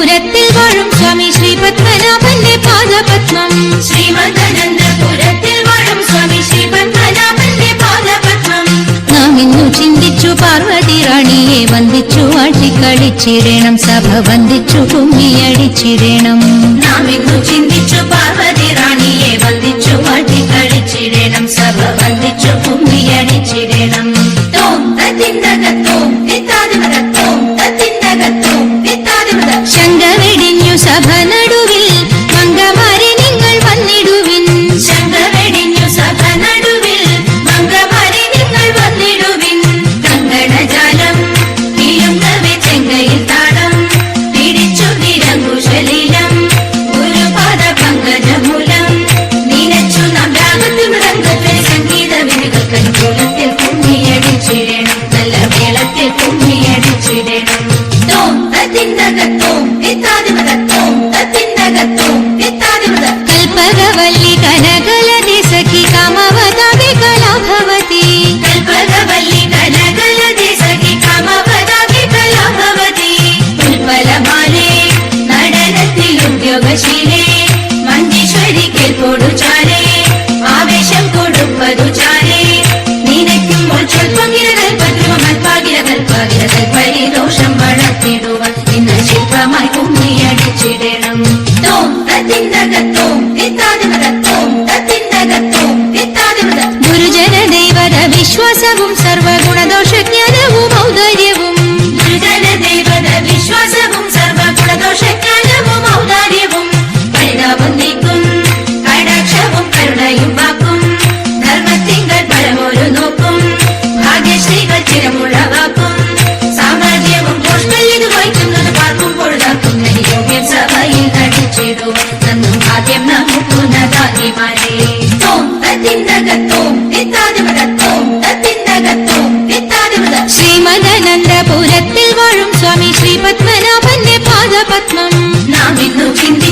ശ്രീമദാനന്ദപുരത്തിൽ വാഴും സ്വാമി ശ്രീ പത്മനാഭന്റെ പാദപത്മം. ശ്രീമദാനന്ദപുരത്തിൽ വാഴും സ്വാമി ശ്രീ പത്മനാഭന്റെ പാദപത്മം. നാം ഇന്നു ചിന്തിച്ചു പാർവതി റാണിയെ വന്ദിച്ചു ആട്ടിക്കളിച്ചിടണം, സഭ വന്ദിച്ചു കുമ്മിയടിച്ചിടണം. നാം ഇന്നു ചിന്തിച്ചു പാർവതി റാണിയെ വന്ദിച്ചു ആട്ടിക്കളിച്ചിടണം, സഭ വന്ദിച്ചു കുമ്മിയടിച്ചിടണം. തോം തത്തിന്നകത്തോം തിത്താതിമതത്തോം തത്തിന്നകത്തോം തിത്താതിമത. ശങ്ക വെടിഞ്ഞു സഭ നടുവിൽ മംഗമാരെ നിങ്ങൾ വന്നിടുവിൻ. ശങ്ക വെടിഞ്ഞു സഭ നടുവിൽ മംഗമാരെ നിങ്ങൾ വന്നിടുവിൻ. കങ്കണജാലം വീഴുന്നവെ ചെങ്കയിൽ താളം പിടിച്ചു നിരങ്കുശലീലം ഗുരുപാദ പങ്കജമൂലം നീനച്ചു നാം രാഗത്തിൽ മൃദംഗത്തിൽ സംഗീത വിധികൾക്ക് അനുകൂലത്തിൽ കുമ്മിയടിച്ചിടണം, നല്ല മേളത്തിൽ കുമ്മിയടിച്ചിടണം. തോം തത്തിന്നകത്തോം തിത്താതിമതത്തോം തത്തിന്നകത്തോം തിത്താതിമത. കൽപകവല്ലി കനകലതി സഖി കാമവതാപി കലാഭവതി. കൽപകവല്ലി കനകലതി സഖി കാമവതാപി കലാഭവതി. ഉൽപ്പലമാലേ നടനത്തിൽ ഉദ്യോഗശീലേ മഞ്ചേശ്വരി കേൾപ്പോടു ചാരേ ആവേശം കൊടുപ്പതു ചാരേ. നിനക്കും സ്വൽപ്പങ്കിര കൽപ്പദ്രുവം അൽപാകിര കൽപ്പാകിര കൽപ്പരിദോഷം വളർത്തിടുവാൻ ഇന്ന് ശില്പമായി കുമ്മിയടിച്ചിടണം. തോം തത്തിന്നകത്തോം തിത്താതിമതത്തോം തത്തിന്നകത്തോം തിത്താതിമത. ഗുരുജന ദൈവത വിശ്വാസവും സർവഗുണദോഷജ്ഞാനവും ഔദാര്യവും. ഗുരുജന ദൈവത വിശ്വാസവും സർവഗുണദോഷജ്ഞാനവും ഔദാര്യവും. പരിതാപം നീക്കും കടാക്ഷവും കരുണയും വാക്കും ധർമ്മത്തിങ്കൾ പരമൊരു നോക്കും ഭാഗ്യശ്രീകൾ ചിരമുള്ളവാക്കും. സാമ്രാജ്യവും പോഷ്മല്യത് വഹിക്കുന്നത് പാർക്കുമ്പോൾ താക്കുന്ന യോഗ്യം സഭയിൽ നടിച്ചിടുവാൻ നന്നും ഭാഗ്യം നമുക്കുന്നതാകിമാരേ. തോം തത്തിന്നകത്തോം തിത്താതിമതത്തോം തത്തിന്നകത്തോം തിത്താതിമത. ശ്രീമദാനന്ദപുരത്തിൽ വാഴും സ്വാമി ശ്രീ പത്മനാഭന്റെ പാദപത്മം. നാം ഇന്നു ചിന്തി